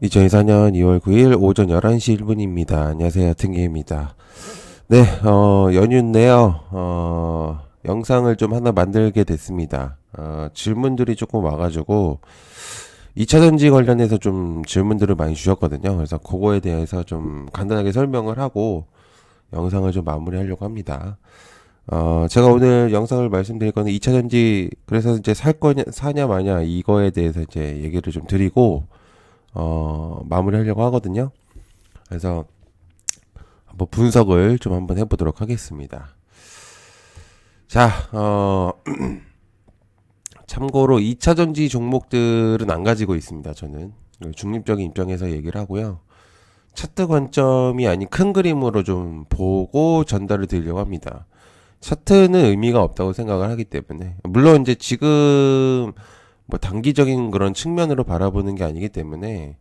2024년 2월 9일 오전 11시 1분입니다. 안녕하세요. 등기입니다. 네, 연휴인데요. 영상을 좀 하나 만들게 됐습니다. 질문들이 조금 와가지고 2차전지 관련해서 좀 질문들을 많이 주셨거든요. 그래서 그거에 대해서 좀 간단하게 설명을 하고 영상을 좀 마무리하려고 합니다. 제가 오늘 영상을 말씀드릴 거는 2차전지 그래서 이제 살 거냐 사냐 마냐 이거에 대해서 이제 얘기를 좀 드리고 마무리하려고 하거든요. 그래서 한번 분석을 좀 한번 해보도록 하겠습니다. 자, 참고로 2차 전지 종목들은 안 가지고 있습니다. 저는 중립적인 입장에서 얘기를 하고요. 차트 관점이 아닌 큰 그림으로 좀 보고 전달을 드리려고 합니다. 차트는 의미가 없다고 생각을 하기 때문에 물론 이제 지금 뭐 단기적인 그런 측면으로 바라보는 게 아니기 때문에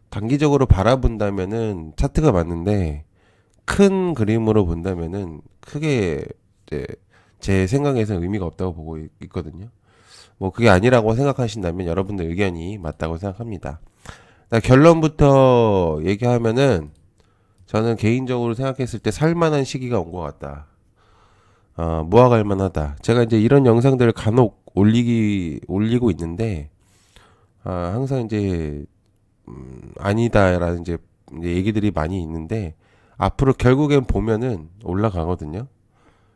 단기적으로 바라본다면은 차트가 맞는데 큰 그림으로 본다면은 크게 이제 제 생각에서 의미가 없다고 보고 있거든요. 뭐 그게 아니라고 생각하신다면 여러분들 의견이 맞다고 생각합니다. 결론부터 얘기하면은 저는 개인적으로 생각했을 때 살만한 시기가 온 것 같다. 모아갈 만하다. 제가 이제 이런 영상들을 간혹 올리고 있는데 항상 이제 아니다라는 이제 얘기들이 많이 있는데 앞으로 결국엔 보면은 올라가거든요.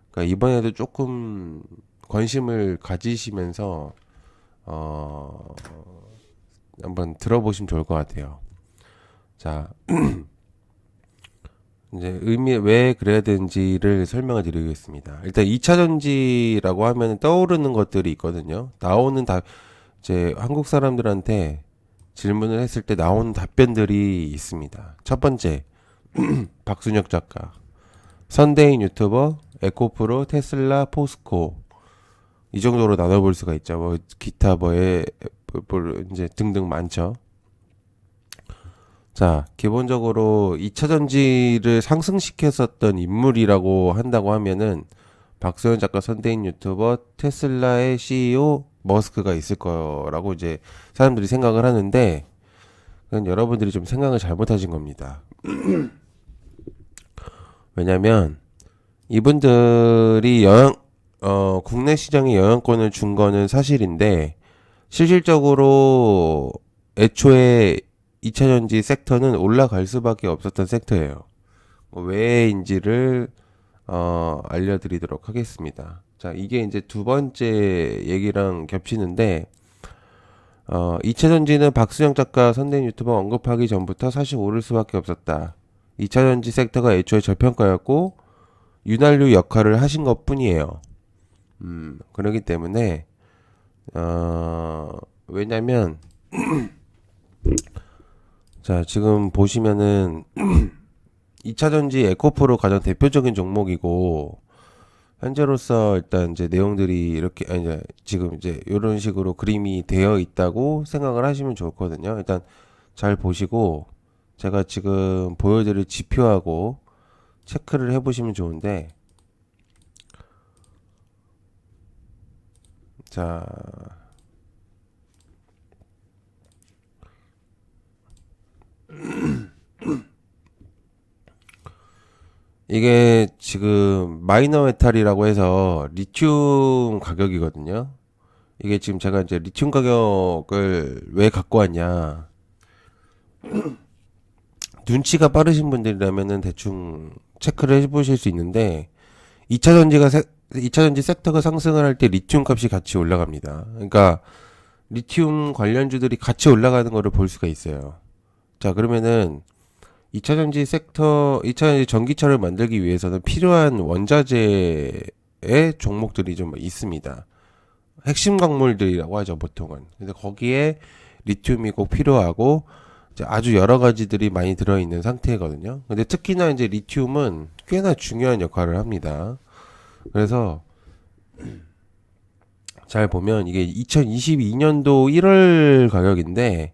그러니까 이번에도 조금 관심을 가지시면서 어 한번 들어보시면 좋을 것 같아요. 자, 이제 의미 왜 그래야 되는지를 설명을 드리겠습니다. 일단 2차 전지라고 하면 떠오르는 것들이 있거든요. 나오는 다 이제 한국 사람들한테 질문을 했을 때 나오는 답변들이 있습니다. 첫 번째, 박순혁 작가, 선대인 유튜버, 에코프로, 테슬라, 포스코 이 정도로 나눠볼 수가 있죠. 뭐 기타 뭐에 이제 등등 많죠. 자, 기본적으로 2차 전지를 상승시켰었던 인물이라고 한다고 하면은 박소연 작가, 선대인 유튜버, 테슬라의 CEO 머스크가 있을 거라고 이제 사람들이 생각을 하는데 그건 여러분들이 좀 생각을 잘못하신 겁니다. 왜냐면 이분들이 국내 시장에 영향권을 준 거는 사실인데 실질적으로 애초에 2차전지 섹터는 올라갈 수밖에 없었던 섹터예요. 왜인지를 알려드리도록 하겠습니다. 자, 이게 이제 두 번째 얘기랑 겹치는데 2차전지는 박수영 작가, 선대인 유튜버 언급하기 전부터 사실 오를 수밖에 없었다. 2차전지 섹터가 애초에 저평가였고 윤활유 역할을 하신 것 뿐이에요. 그러기 때문에 왜냐면 자, 지금 보시면은 2차전지 에코프로 가장 대표적인 종목이고 현재로서 일단 이제 내용들이 이렇게 아니 이제 지금 이제 이런 식으로 그림이 되어 있다고 생각을 하시면 좋거든요. 일단 잘 보시고 제가 지금 보여드릴 지표하고 체크를 해보시면 좋은데 자 이게 지금 마이너 메탈이라고 해서 리튬 가격이거든요. 이게 지금 제가 이제 리튬 가격을 왜 갖고 왔냐. 눈치가 빠르신 분들이라면은 대충 체크를 해보실 수 있는데 2차 전지가 2차 전지 섹터가 상승을 할 때 리튬 값이 같이 올라갑니다. 그러니까 리튬 관련주들이 같이 올라가는 거를 볼 수가 있어요. 자, 그러면은 2차 전지 섹터, 2차 전지 전기차를 만들기 위해서는 필요한 원자재의 종목들이 좀 있습니다. 핵심 광물들이라고 하죠, 보통은. 근데 거기에 리튬이 꼭 필요하고 이제 아주 여러 가지들이 많이 들어있는 상태거든요. 근데 특히나 이제 리튬은 꽤나 중요한 역할을 합니다. 그래서 잘 보면 이게 2022년도 1월 가격인데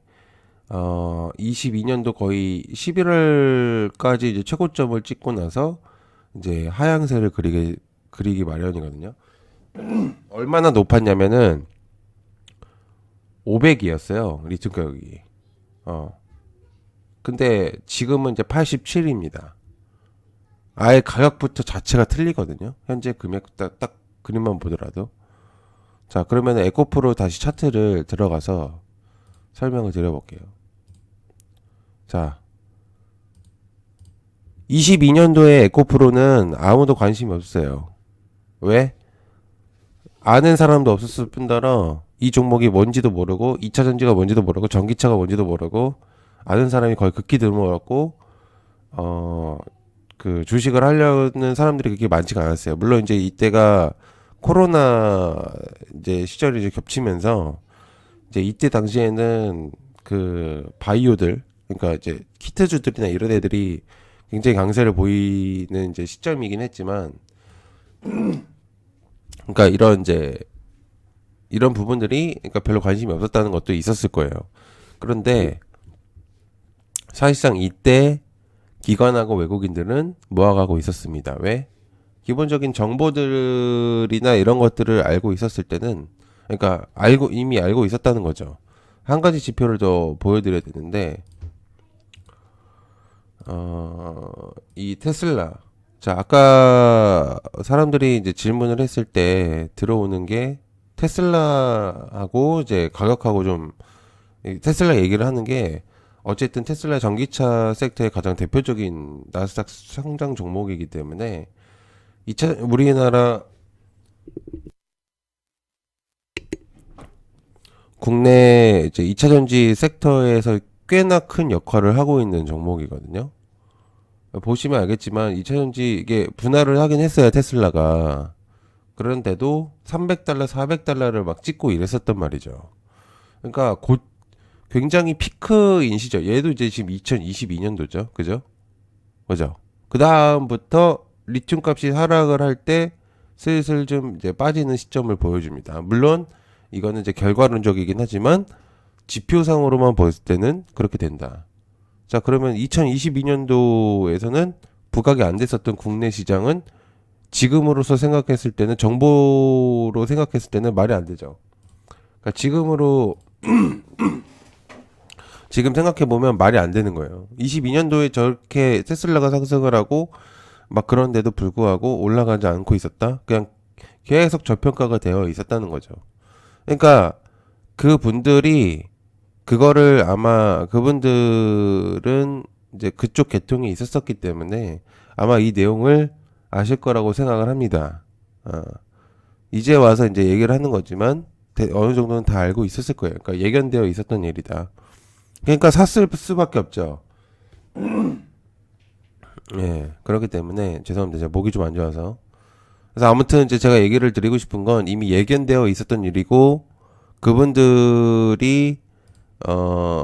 22년도 거의 11월까지 이제 최고점을 찍고 나서 이제 하향세를 그리기 마련이거든요. 얼마나 높았냐면은 500이었어요. 리튬 가격이. 어. 근데 지금은 이제 87입니다. 아예 가격부터 자체가 틀리거든요. 현재 금액 딱 그림만 보더라도. 자, 그러면 에코프로 다시 차트를 들어가서 설명을 드려볼게요. 자, 22년도에 에코프로는 아무도 관심이 없었어요. 왜? 아는 사람도 없었을 뿐더러 이 종목이 뭔지도 모르고 2차 전지가 뭔지도 모르고 전기차가 뭔지도 모르고 아는 사람이 거의 극히 드물었고 그 주식을 하려는 사람들이 그렇게 많지가 않았어요. 물론 이제 이때가 코로나 이제 시절이 이제 겹치면서 이제 이때 당시에는 그 바이오들 그러니까 이제 키트주들이나 이런 애들이 굉장히 강세를 보이는 이제 시점이긴 했지만 그러니까 이런 이제 이런 부분들이 그러니까 별로 관심이 없었다는 것도 있었을 거예요. 그런데 사실상 이때 기관하고 외국인들은 모아가고 있었습니다. 왜? 기본적인 정보들이나 이런 것들을 알고 있었을 때는 그러니까 이미 알고 있었다는 거죠. 한 가지 지표를 더 보여드려야 되는데 이 테슬라 자 아까 사람들이 이제 질문을 했을 때 들어오는 게 테슬라하고 이제 가격하고 좀 테슬라 얘기를 하는 게 어쨌든 테슬라 전기차 섹터의 가장 대표적인 나스닥 성장 종목이기 때문에 우리나라 국내 이제 2차 전지 섹터에서 꽤나 큰 역할을 하고 있는 종목이거든요. 보시면 알겠지만 2차 전지 이게 분할을 하긴 했어요, 테슬라가. 그런데도 300달러, 400달러를 막 찍고 이랬었단 말이죠. 그러니까 곧 굉장히 피크인 시절. 얘도 이제 지금 2022년도죠. 그죠? 그죠? 그 다음부터 리튬 값이 하락을 할 때 슬슬 좀 이제 빠지는 시점을 보여줍니다. 물론 이거는 이제 결과론적이긴 하지만 지표상으로만 봤을 때는 그렇게 된다. 자, 그러면 2022년도에서는 부각이 안 됐었던 국내 시장은 지금으로서 생각했을 때는 정보로 생각했을 때는 말이 안 되죠. 그러니까 지금 생각해 보면 말이 안 되는 거예요. 22년도에 저렇게 테슬라가 상승을 하고 막 그런데도 불구하고 올라가지 않고 있었다. 그냥 계속 저평가가 되어 있었다는 거죠. 그러니까 그분들이 그거를 아마 그분들은 이제 그쪽 계통이 있었었기 때문에 아마 이 내용을 아실 거라고 생각을 합니다. 이제 와서 이제 얘기를 하는 거지만 어느 정도는 다 알고 있었을 거예요. 그러니까 예견되어 있었던 일이다. 그러니까 샀을 수밖에 없죠. 예, 그렇기 때문에 죄송합니다. 제가 목이 좀 안 좋아서. 그래서 아무튼 이제 제가 얘기를 드리고 싶은 건 이미 예견되어 있었던 일이고 그분들이 어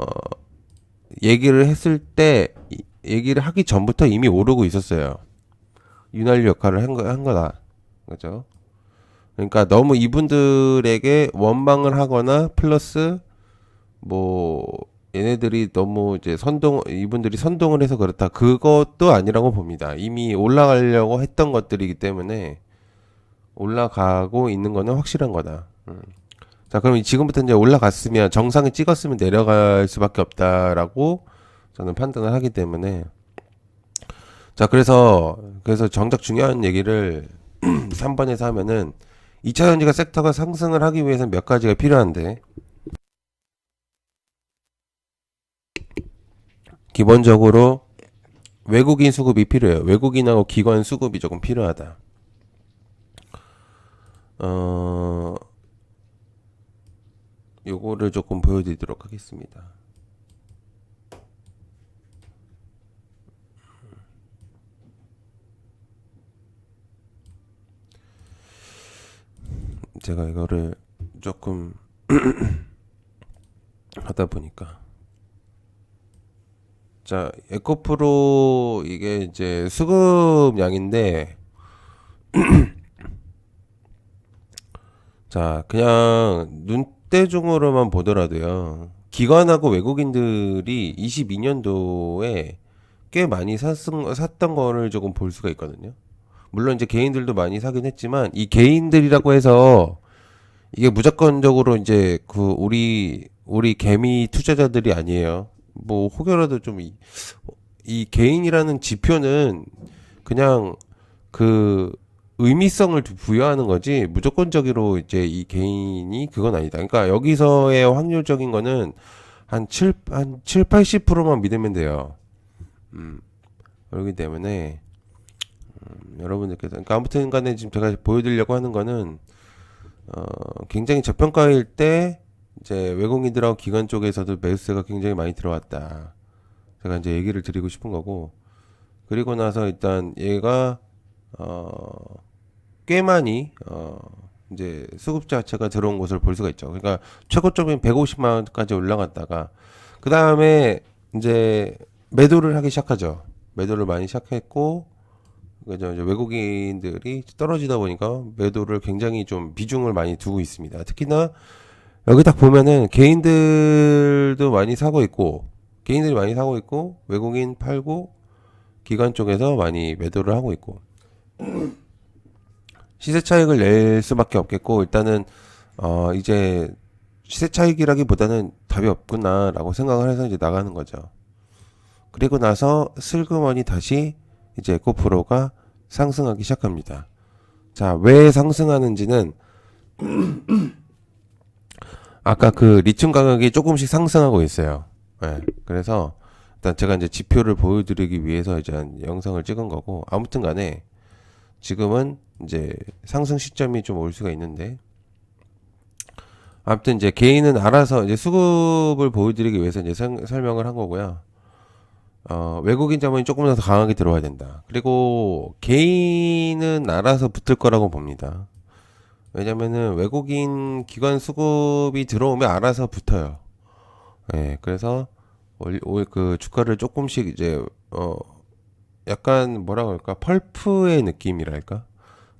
얘기를 했을 때 얘기를 하기 전부터 이미 오르고 있었어요. 윤활유 역할을 한 거다. 그죠? 그러니까 너무 이분들에게 원망을 하거나 플러스 뭐 얘네들이 너무 이제 이분들이 선동을 해서 그렇다. 그것도 아니라고 봅니다. 이미 올라가려고 했던 것들이기 때문에 올라가고 있는 거는 확실한 거다. 자, 그럼 지금부터 이제 올라갔으면 정상에 찍었으면 내려갈 수밖에 없다라고 저는 판단을 하기 때문에 자, 그래서 정작 중요한 얘기를 3번에서 하면은 2차 전지가 섹터가 상승을 하기 위해서는 몇 가지가 필요한데 기본적으로 외국인 수급이 필요해요. 외국인하고 기관 수급이 조금 필요하다. 요거를 조금 보여드리도록 하겠습니다. 제가 이거를 조금 하다 보니까 자, 에코프로 이게 이제 수급량인데 자, 그냥 눈대중으로만 보더라도요. 기관하고 외국인들이 22년도에 꽤 많이 샀던 거를 조금 볼 수가 있거든요. 물론 이제 개인들도 많이 사긴 했지만 이 개인들이라고 해서 이게 무조건적으로 이제 그 우리 개미 투자자들이 아니에요. 뭐 혹여라도 좀 이 개인이라는 지표는 그냥 그 의미성을 부여하는 거지 무조건적으로 이제 이 개인이 그건 아니다. 그러니까 여기서의 확률적인 거는 한 7, 80%만 믿으면 돼요. 음. 그렇기 때문에 여러분들께서 그러니까 아무튼 간에 지금 제가 보여드리려고 하는 거는 굉장히 저평가일 때 이제 외국인들하고 기관 쪽에서도 매수세가 굉장히 많이 들어왔다. 제가 이제 얘기를 드리고 싶은 거고 그리고 나서 일단 얘가 꽤 많이 이제 수급 자체가 들어온 것을 볼 수가 있죠. 그러니까 최고점인 150만 원까지 올라갔다가 그 다음에 이제 매도를 하기 시작하죠. 매도를 많이 시작했고 그죠 이제 외국인들이 떨어지다 보니까 매도를 굉장히 좀 비중을 많이 두고 있습니다. 특히나 여기 딱 보면은 개인들도 많이 사고 있고 개인들이 많이 사고 있고 외국인 팔고 기관 쪽에서 많이 매도를 하고 있고 시세 차익을 낼 수밖에 없겠고 일단은 이제 시세 차익이라기보다는 답이 없구나라고 생각을 해서 이제 나가는 거죠. 그리고 나서 슬그머니 다시 이제 에코프로가 상승하기 시작합니다. 자, 왜 상승하는지는 아까 그 리튬 가격이 조금씩 상승하고 있어요. 네, 그래서 일단 제가 이제 지표를 보여드리기 위해서 이제 영상을 찍은 거고 아무튼 간에 지금은 이제 상승 시점이 좀 올 수가 있는데 아무튼 이제 개인은 알아서 이제 수급을 보여드리기 위해서 이제 설명을 한 거고요. 외국인 자본이 조금 더 강하게 들어와야 된다. 그리고 개인은 알아서 붙을 거라고 봅니다. 왜냐면은 외국인 기관 수급이 들어오면 알아서 붙어요. 예, 그래서 그 주가를 조금씩 이제 약간 뭐라고 할까 펄프의 느낌이랄까.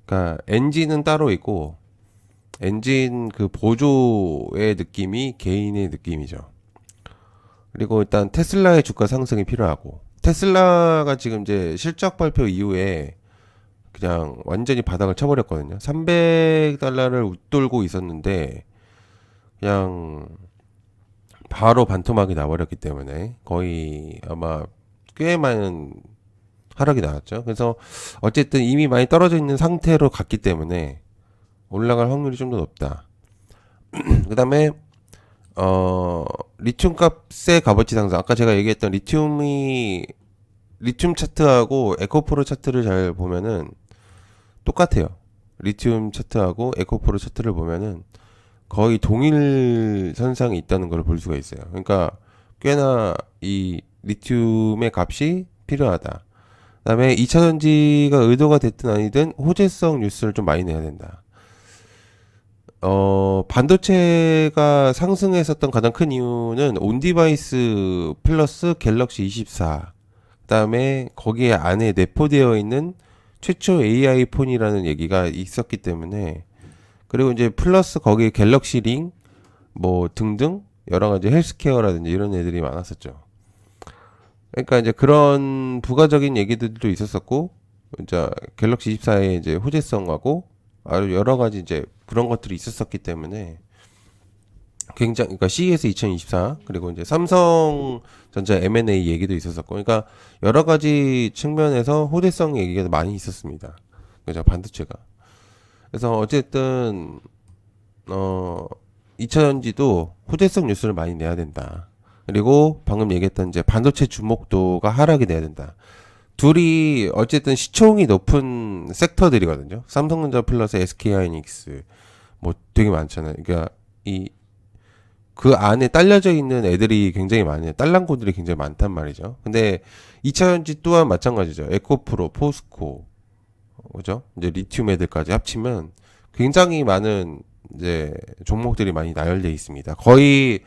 그러니까 엔진은 따로 있고 엔진 그 보조의 느낌이 개인의 느낌이죠. 그리고 일단 테슬라의 주가 상승이 필요하고 테슬라가 지금 이제 실적 발표 이후에 그냥 완전히 바닥을 쳐버렸거든요. 300달러를 웃돌고 있었는데 그냥 바로 반토막이 나버렸기 때문에 거의 아마 꽤 많은 하락이 나왔죠. 그래서 어쨌든 이미 많이 떨어져 있는 상태로 갔기 때문에 올라갈 확률이 좀 더 높다. 그 다음에 리튬 값의 값어치 상승. 아까 제가 얘기했던 리튬 차트하고 에코프로 차트를 잘 보면은 똑같아요. 리튬 차트하고 에코프로 차트를 보면은 거의 동일 선상에 있다는 걸 볼 수가 있어요. 그러니까 꽤나 이 리튬의 값이 필요하다. 그다음에 2차 전지가 의도가 됐든 아니든 호재성 뉴스를 좀 많이 내야 된다. 반도체가 상승했었던 가장 큰 이유는 온디바이스 플러스 갤럭시 24. 그다음에 거기에 안에 내포되어 있는 최초 AI 폰이라는 얘기가 있었기 때문에 그리고 이제 플러스 거기에 갤럭시 링 뭐 등등 여러 가지 헬스케어라든지 이런 애들이 많았었죠. 그러니까 이제 그런 부가적인 얘기들도 있었었고 이제 갤럭시 24의 이제 호재성하고 아주 여러 가지 이제 그런 것들이 있었었기 때문에 굉장히 그러니까 CES 2024 그리고 이제 삼성전자 M&A 얘기도 있었었고 그러니까 여러 가지 측면에서 호재성 얘기가 많이 있었습니다. 그죠 반도체가. 그래서 어쨌든 2차 전지도 호재성 뉴스를 많이 내야 된다. 그리고 방금 얘기했던 이제 반도체 주목도가 하락이 돼야 된다. 둘이 어쨌든 시총이 높은 섹터들이거든요. 삼성전자 플러스 SK하이닉스 뭐 되게 많잖아요. 그러니까 이 그 안에 딸려져 있는 애들이 굉장히 많아요. 딸랑고들이 굉장히 많단 말이죠. 근데 2차전지 또한 마찬가지죠. 에코프로, 포스코, 그죠? 이제 리튬 애들까지 합치면 굉장히 많은 이제 종목들이 많이 나열되어 있습니다. 거의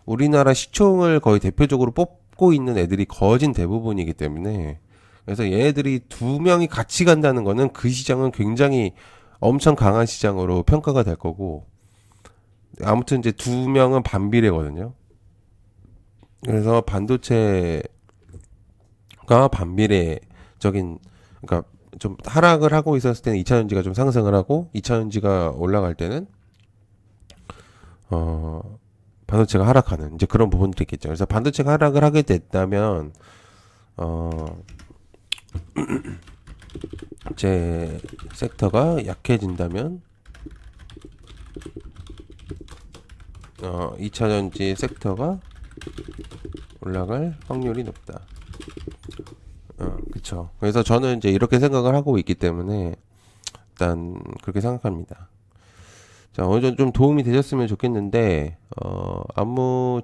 우리나라 시총을 거의 대표적으로 뽑고 있는 애들이 거진 대부분이기 때문에 그래서 얘네들이 두 명이 같이 간다는 거는 그 시장은 굉장히 엄청 강한 시장으로 평가가 될 거고 아무튼 이제 두 명은 반비례거든요. 그래서 반도체가 반비례적인 그러니까 좀 하락을 하고 있었을 때는 2차전지가 좀 상승을 하고 2차전지가 올라갈 때는 반도체가 하락하는 이제 그런 부분들이 있겠죠. 그래서 반도체가 하락을 하게 됐다면 제 섹터가 약해진다면 2차전지 섹터가 올라갈 확률이 높다. 그쵸. 그래서 저는 이제 이렇게 생각을 하고 있기 때문에 일단 그렇게 생각합니다. 자, 어느 정도 좀 도움이 되셨으면 좋겠는데,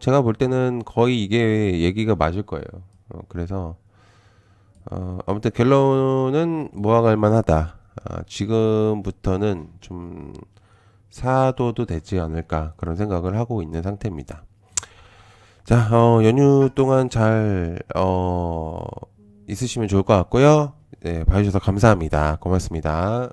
제가 볼 때는 거의 이게 얘기가 맞을 거예요. 그래서, 아무튼 결론은 모아갈 만하다. 지금부터는 좀 사둬도 되지 않을까, 그런 생각을 하고 있는 상태입니다. 자, 연휴 동안 잘, 있으시면 좋을 것 같고요. 네, 봐주셔서 감사합니다. 고맙습니다.